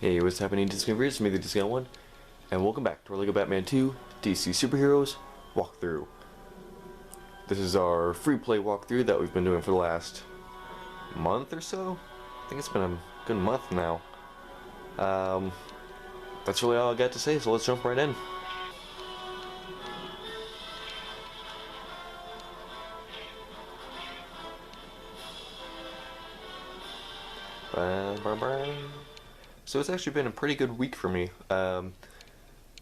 Hey, what's happening, Discovery? It's me, the Guy01, and welcome back to our LEGO Batman 2 DC Superheroes walkthrough. This is our free play walkthrough that we've been doing for the last month or so. I think it's been a good month now. That's really all I got to say, so let's jump right in. So it's actually been a pretty good week for me.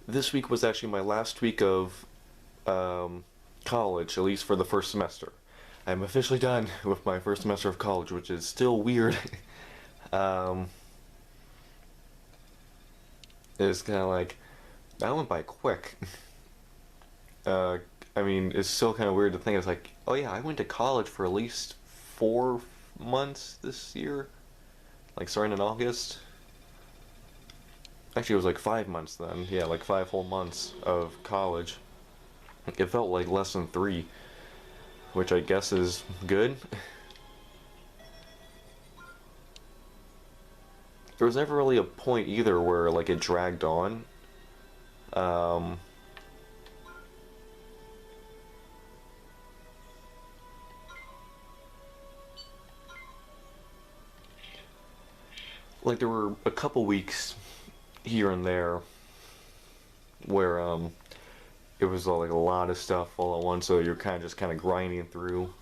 This week was actually my last week of college, at least for the first semester. I'm officially done with my first semester of college, which is still weird. It's kind of like, that went by quick. I mean, it's still kind of weird to think. It's like, oh yeah, I went to college for at least 4 months this year. Like, starting in August. Actually, it was like 5 months then. Yeah, like 5 whole months of college. It felt like less than 3, which I guess is good. There was never really a point either where like it dragged on. Like there were a couple weeks here and there where it was all, like a lot of stuff all at once, so you're kind of grinding through.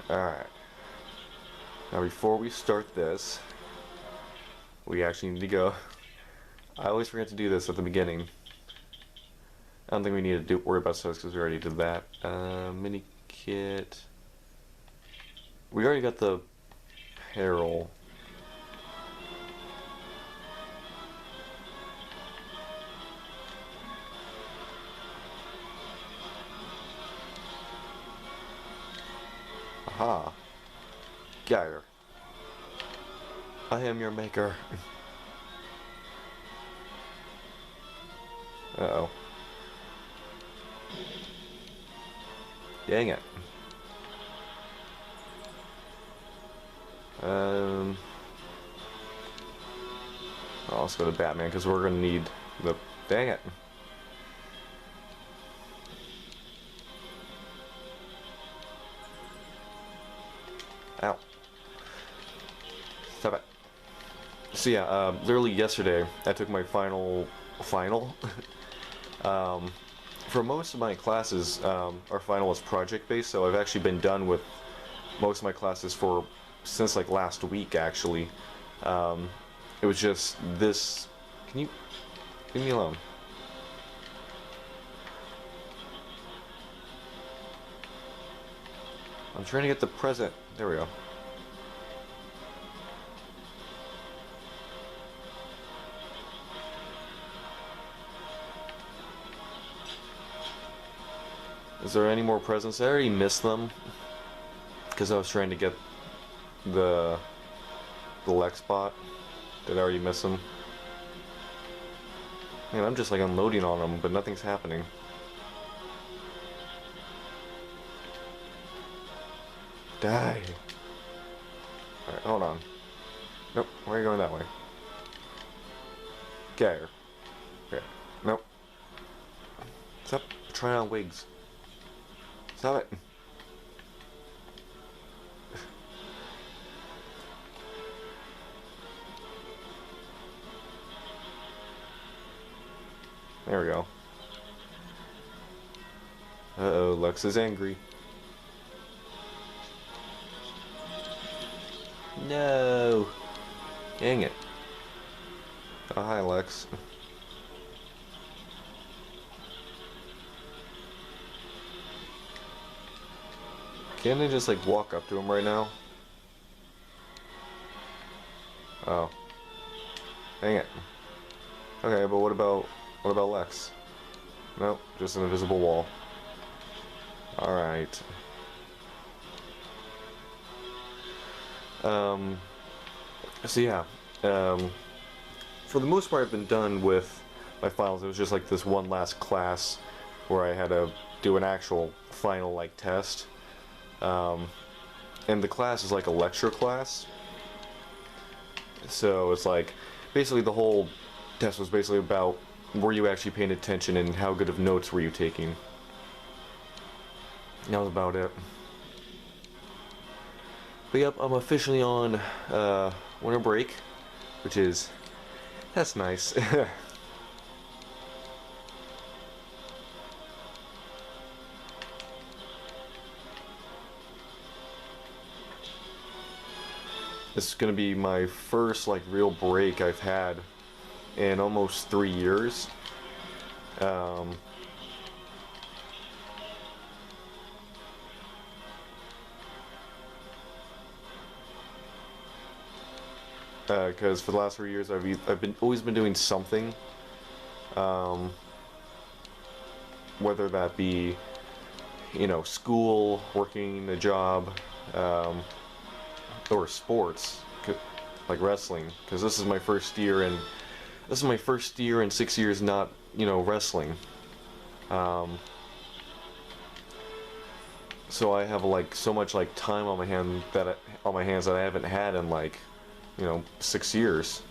Alright. Now before we start this, we actually need to go. I always forget to do this at the beginning. I don't think we need to worry about stuff because we already did that. Mini kit. We already got the apparel. Aha. Geyer. I am your maker. Uh-oh. Dang it. Oh, let's go to Batman because we're gonna need the. Dang it. Ow. Stop it. So yeah, literally yesterday I took my final. For most of my classes, our final was project based, so I've actually been done with most of my classes since like last week actually. It was just this. Can you leave me alone? I'm trying to get the present. There we go. Is there any more presents? I already missed them because I was trying to get the Lex bot. Did I already miss them? Man, I'm just like unloading on them, but nothing's happening. Die. Alright, hold on. Nope, why are you going that way? Get here. Okay. Nope. Stop trying on wigs. Stop it. There we go. Uh-oh, Lex is angry. No! Dang it. Oh, hi, Lex. Can't I just like walk up to him right now? Oh. Dang it. Okay, but what about Lex? Nope, just an invisible wall. Alright. So yeah. For the most part I've been done with my finals. It was just like this one last class where I had to do an actual final like test. And the class is like a lecture class. So it's like basically the whole test was basically about were you actually paying attention and how good of notes were you taking. That was about it. But yep, I'm officially on winter break, which is, that's nice. This is gonna be my first like real break I've had in almost 3 years. Because for the last 3 years I've always been doing something, whether that be, you know, school, working a job, or sports, like wrestling. Because this is my first year in 6 years not, you know, wrestling. So I have like so much like time on my hands that I haven't had in like, you know, 6 years.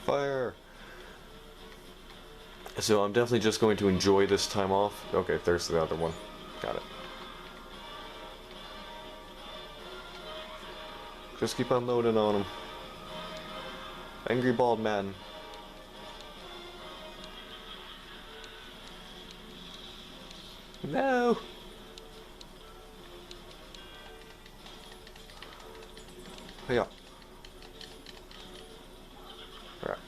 Fire! So I'm definitely just going to enjoy this time off. Okay, there's the other one. Got it. Just keep on loading on him. Angry bald man. No! Yeah. Alright.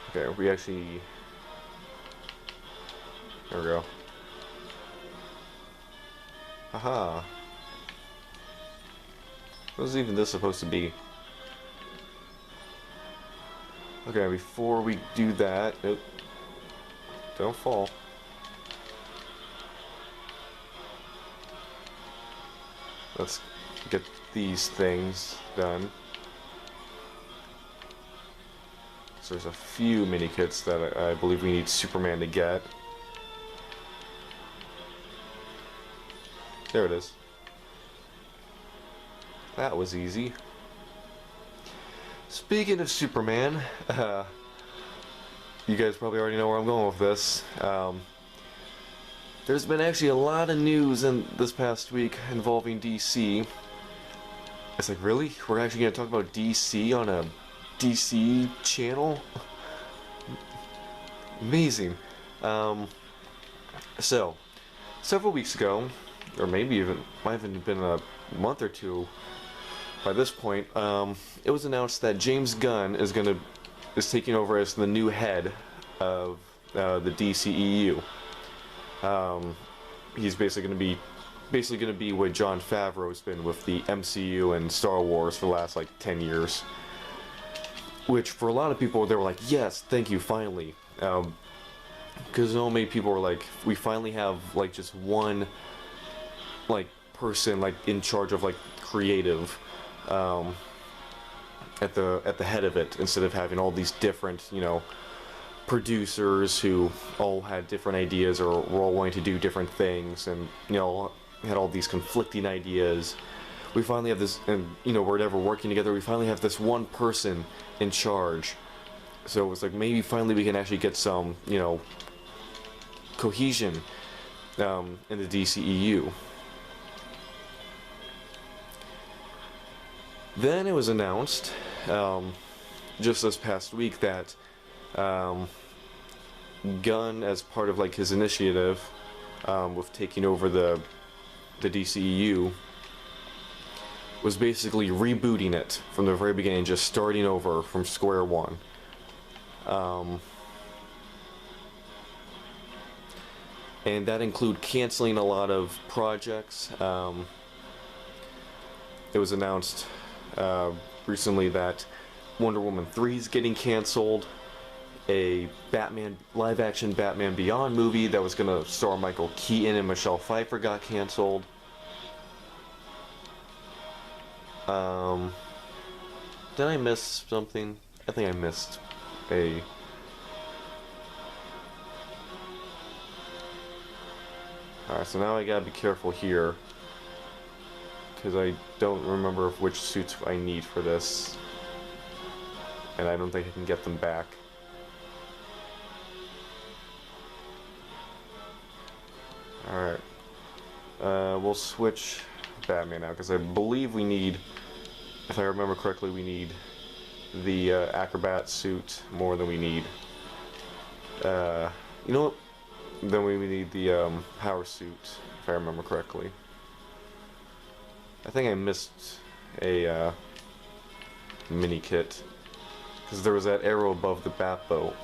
Okay, we actually... There we go. Haha. What was even this supposed to be? Okay, before we do that... Nope. Don't fall. Let's get these things done. So there's a few mini kits that I believe we need Superman to get. There it is. That was easy. Speaking of Superman, you guys probably already know where I'm going with this. There's been actually a lot of news in this past week involving DC. It's like, really? We're actually going to talk about DC on a DC channel? Amazing. So, several weeks ago, or maybe even, might have been a month or two by this point, it was announced that James Gunn is taking over as the new head of the DCEU. He's basically going to be what Jon Favreau's been with the MCU and Star Wars for the last like 10 years. Which for a lot of people, they were like, yes, thank you, finally. Because so many people were like, we finally have like just one like person like in charge of like creative at the head of it, instead of having all these different, you know, producers who all had different ideas or were all wanting to do different things, and, you know, had all these conflicting ideas. We finally have this, and, you know, we're never working together. We finally have this one person in charge. So it was like, maybe finally we can actually get some, you know, cohesion in the DCEU. Then it was announced just this past week that Gunn, as part of like his initiative with taking over the DCEU, was basically rebooting it from the very beginning, just starting over from square one. And that included canceling a lot of projects. It was announced recently that Wonder Woman 3 is getting canceled. A Batman live-action Batman Beyond movie that was going to star Michael Keaton and Michelle Pfeiffer got canceled. Did I miss something? I think I missed a... Alright, so now I gotta be careful here, because I don't remember which suits I need for this, and I don't think I can get them back. Alright, we'll switch Batman now, because I believe we need, if I remember correctly, we need the acrobat suit more than we need, you know what, then we need the power suit, if I remember correctly. I think I missed a mini kit, because there was that arrow above the bat boat,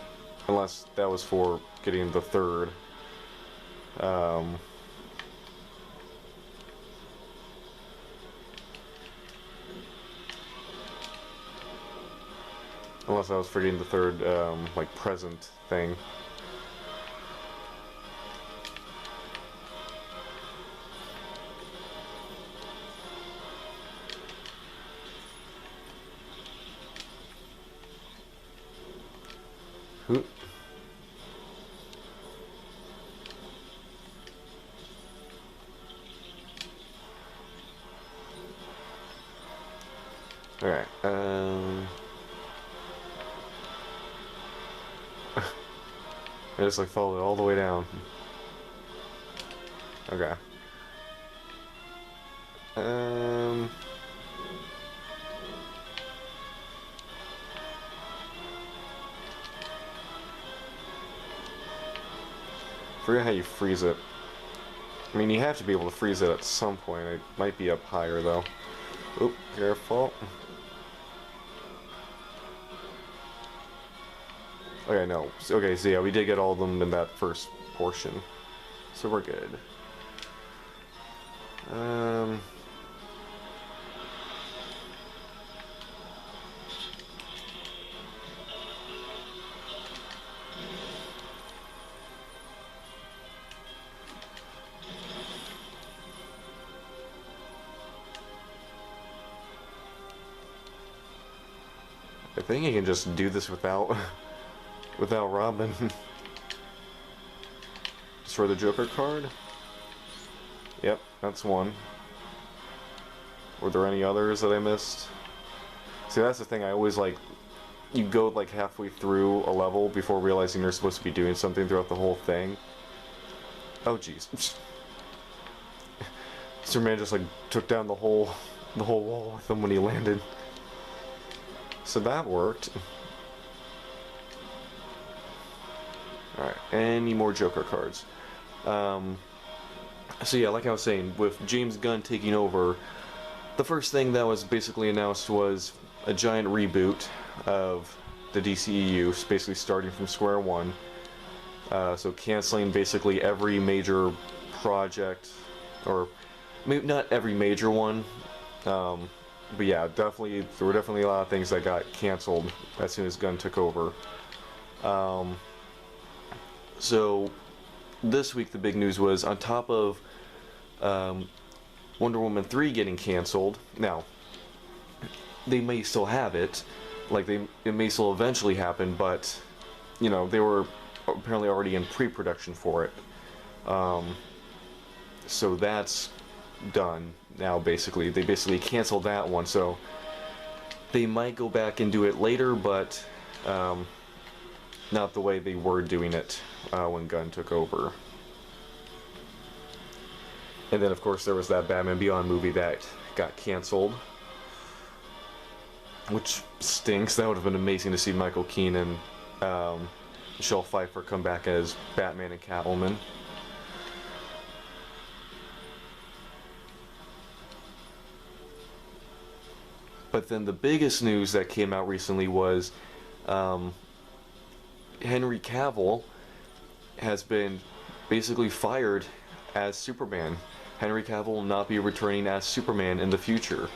unless that was for getting the third. Unless I was forgetting the third, like, present thing. Ooh. Alright, I just like followed it all the way down. Okay. Forget how you freeze it. I mean, you have to be able to freeze it at some point. It might be up higher though. Oop, careful. Okay, no. Okay, so yeah, we did get all of them in that first portion. So we're good. I think you can just do this without Robin. Just for the Joker card? Yep, that's one. Were there any others that I missed? See, that's the thing, I always like, you go like halfway through a level before realizing you're supposed to be doing something throughout the whole thing. Oh jeez. Superman just like took down the whole wall with him when he landed. So that worked. Alright, any more Joker cards? So yeah, like I was saying, with James Gunn taking over, the first thing that was basically announced was a giant reboot of the DCEU, basically starting from square one. So canceling basically every major project, or maybe not every major one, but yeah, definitely there were definitely a lot of things that got canceled as soon as Gunn took over. So this week the big news was, on top of Wonder Woman 3 getting canceled, now they may still have it, like it may still eventually happen, but you know, they were apparently already in pre-production for it. So that's done now. Basically they canceled that one, so they might go back and do it later, but not the way they were doing it when Gunn took over. And then of course there was that Batman Beyond movie that got canceled, which stinks. That would have been amazing to see Michael Keaton Michelle Pfeiffer come back as Batman and Catwoman. But then the biggest news that came out recently was um, Henry Cavill has been basically fired as Superman. Henry Cavill will not be returning as Superman in the future.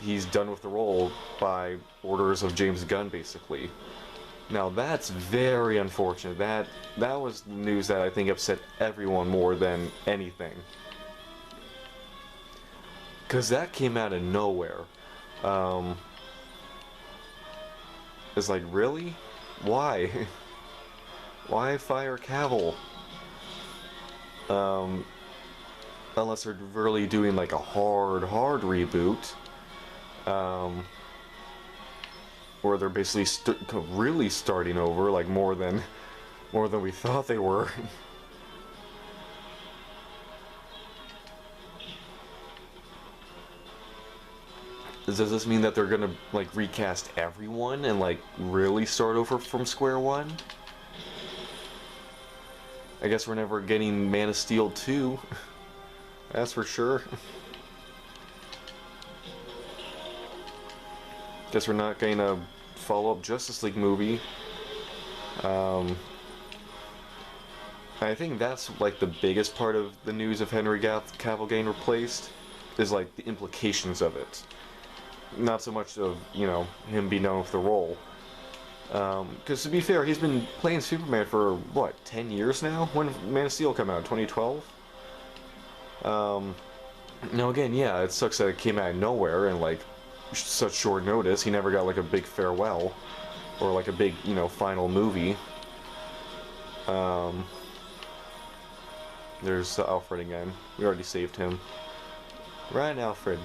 He's done with the role by orders of James Gunn, basically. Now that's very unfortunate. That was news that I think upset everyone more than anything, because that came out of nowhere. Um, it's like, really? Why? Why fire Cavill? Um, Unless they're really doing like a hard reboot, where they're basically really starting over, like more than we thought they were. Does this mean that they're gonna like recast everyone and like really start over from square one? I guess we're never getting Man of Steel 2. That's for sure. Guess we're not getting a follow-up Justice League movie. I think that's like the biggest part of the news of Henry Cavill getting replaced, is like the implications of it. Not so much of, you know, him being done with the role. Because to be fair, he's been playing Superman for, what, 10 years now? When did Man of Steel come out? 2012? Now again, yeah, it sucks that it came out of nowhere and like such short notice. He never got like a big farewell or like a big, you know, final movie. There's Alfred again. We already saved him. Right, Alfred.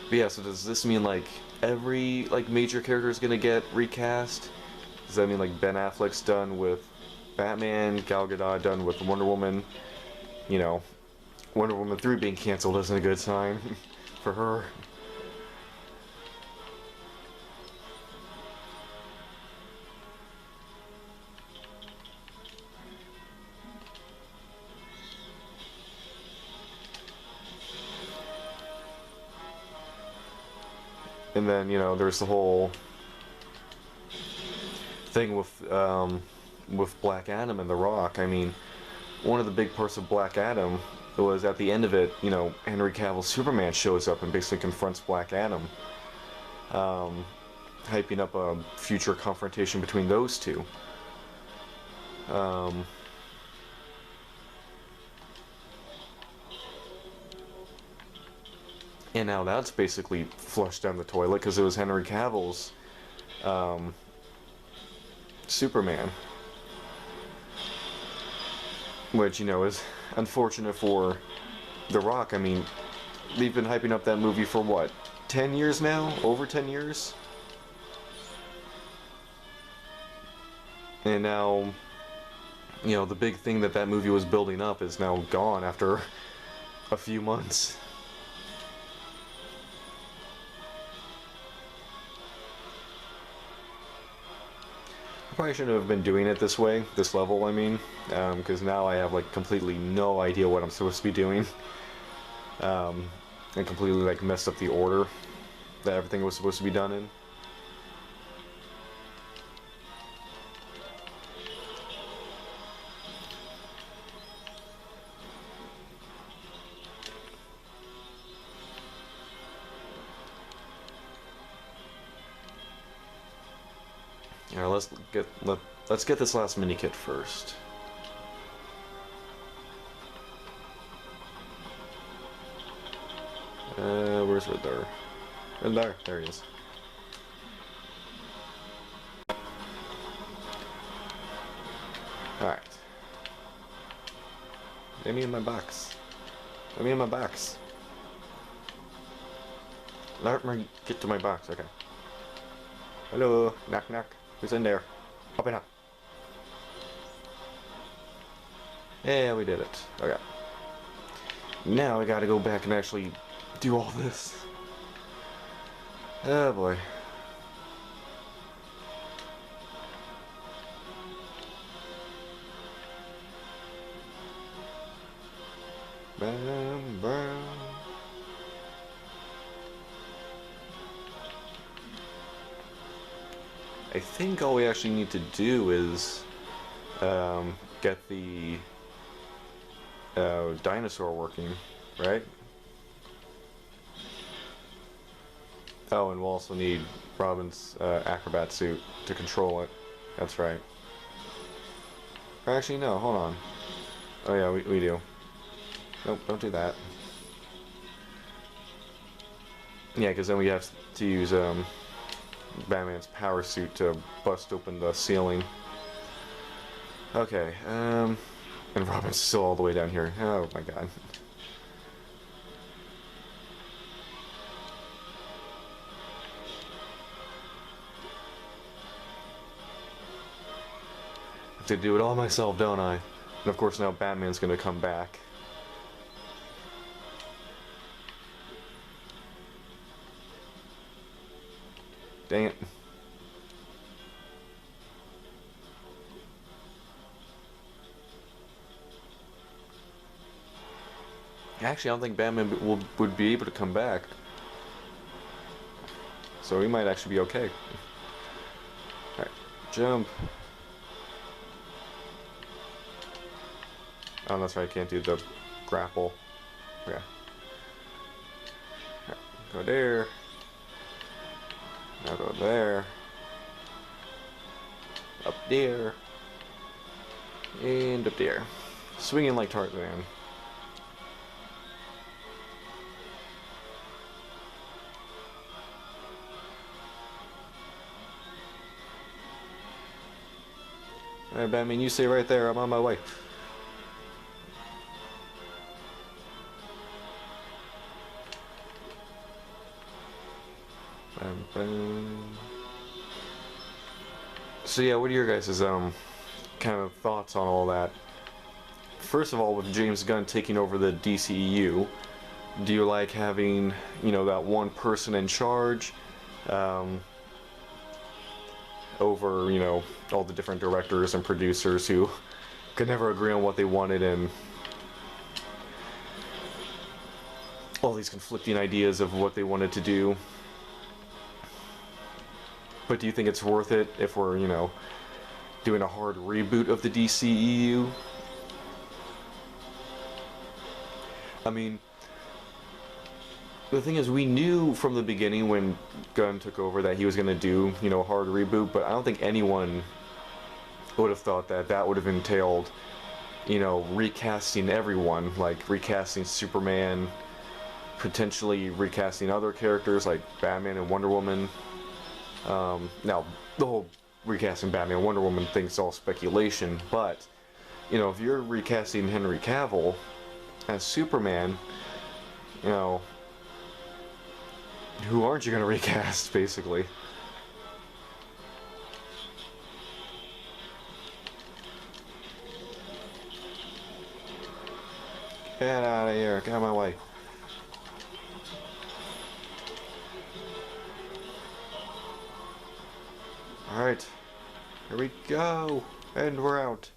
But yeah, so does this mean like every like major character is gonna get recast? Does that mean like Ben Affleck's done with Batman, Gal Gadot done with Wonder Woman? You know, Wonder Woman 3 being canceled isn't a good sign for her. And then, you know, there's the whole thing with Black Adam and The Rock. I mean, one of the big parts of Black Adam was at the end of it, you know, Henry Cavill's Superman shows up and basically confronts Black Adam, hyping up a future confrontation between those two. And now that's basically flushed down the toilet because it was Henry Cavill's Superman. Which, you know, is unfortunate for The Rock. I mean, they've been hyping up that movie for what, 10 years now? Over 10 years? And now, you know, the big thing that movie was building up is now gone after a few months. Probably shouldn't have been doing it this way, this level, I mean, because now I have like completely no idea what I'm supposed to be doing, and completely like messed up the order that everything was supposed to be done in. Alright, let's get this last mini kit first. Where's Riddler? Riddler, there he is. Alright. Let me in my box. Let me in my box. Let me get to my box, okay. Hello, knock knock. Who's in there? Open up. Yeah, we did it. Okay. Now we gotta go back and actually do all this. Oh boy. Bam, bam. I think all we actually need to do is get the dinosaur working, right? Oh, and we'll also need Robin's acrobat suit to control it. That's right. Or actually, no, hold on. Oh yeah, we do. Nope, don't do that. Yeah, because then we have to use Batman's power suit to bust open the ceiling. Okay, and Robin's still all the way down here. Oh my god. I have to do it all myself, don't I? And of course now Batman's gonna come back. Dang it. Actually, I don't think Batman would be able to come back. So he might actually be okay. Alright, jump. Oh, that's right, I can't do the grapple. Okay. Right, go there. Now go there. Up there. And up there. Swinging like Tarzan. Alright, Batman, you stay right there. I'm on my way. Bam, bam. So yeah, what are your guys' kind of thoughts on all that? First of all, with James Gunn taking over the DCEU, do you like having, you know, that one person in charge over, you know, all the different directors and producers who could never agree on what they wanted, and all these conflicting ideas of what they wanted to do? But do you think it's worth it if we're, you know, doing a hard reboot of the DCEU? I mean, the thing is, we knew from the beginning when Gunn took over that he was going to do, you know, a hard reboot, but I don't think anyone would have thought that that would have entailed, you know, recasting everyone, like recasting Superman, potentially recasting other characters like Batman and Wonder Woman. Now, the whole recasting Batman and Wonder Woman thing's all speculation, but, you know, if you're recasting Henry Cavill as Superman, you know, who aren't you going to recast, basically? Get out of here, get out of my way. Alright, here we go, and we're out.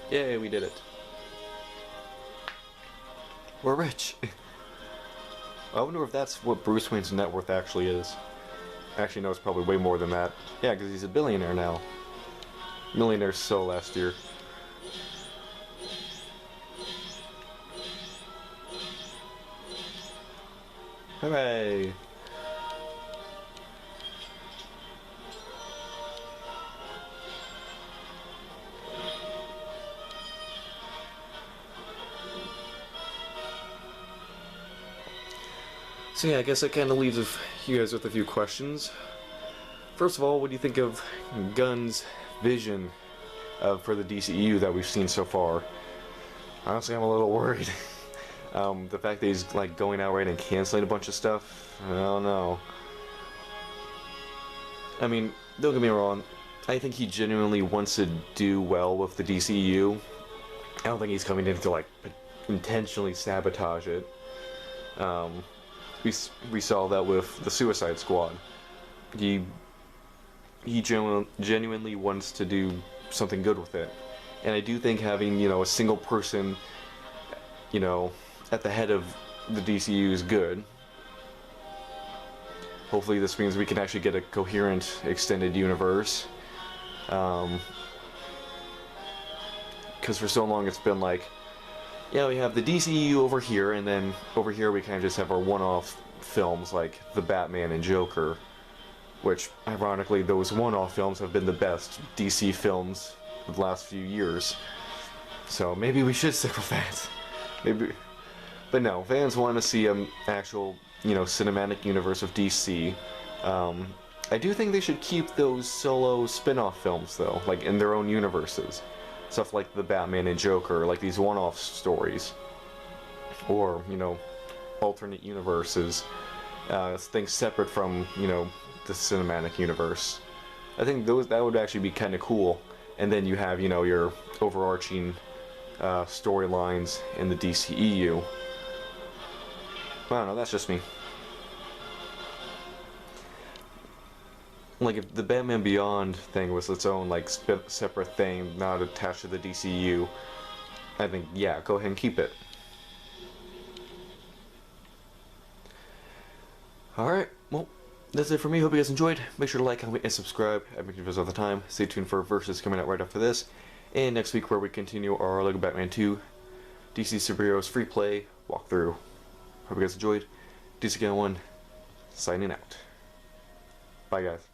Yay, we did it. We're rich. I wonder if that's what Bruce Wayne's net worth actually is. Actually, no, it's probably way more than that. Yeah, because he's a billionaire now. Millionaire so last year. Hooray! So yeah, I guess that kind of leaves you guys with a few questions. First of all, what do you think of Gunn's vision for the DCEU that we've seen so far? Honestly, I'm a little worried. The fact that he's like going outright and canceling a bunch of stuff, I don't know. I mean, don't get me wrong, I think he genuinely wants to do well with the DCU. I don't think he's coming in to like intentionally sabotage it. Um, we saw that with the Suicide Squad. He genuinely wants to do something good with it, and I do think having a single person at the head of the DCU is good. Hopefully this means we can actually get a coherent extended universe. Because for so long it's been like, yeah, we have the DCU over here, and then over here we kind of just have our one-off films like the Batman and Joker, which ironically those one-off films have been the best DC films of the last few years. So maybe we should stick with that. Maybe, but no, fans want to see an actual cinematic universe of DC. I do think they should keep those solo spin-off films though, like in their own universes. Stuff like the Batman and Joker, like these one-off stories. Or, alternate universes. Things separate from, the cinematic universe. I think that would actually be kind of cool. And then you have, your overarching storylines in the DCEU. I don't know, that's just me. Like if the Batman Beyond thing was its own like separate thing, not attached to the DCU, I think yeah, go ahead and keep it. Alright, well, that's it for me. Hope you guys enjoyed. Make sure to like, comment, and subscribe. I make videos all the time. Stay tuned for Versus coming out right after this. And next week where we continue our LEGO Batman 2 DC Superheroes Free Play walkthrough. Hope you guys enjoyed. DC Guy01 signing out. Bye guys.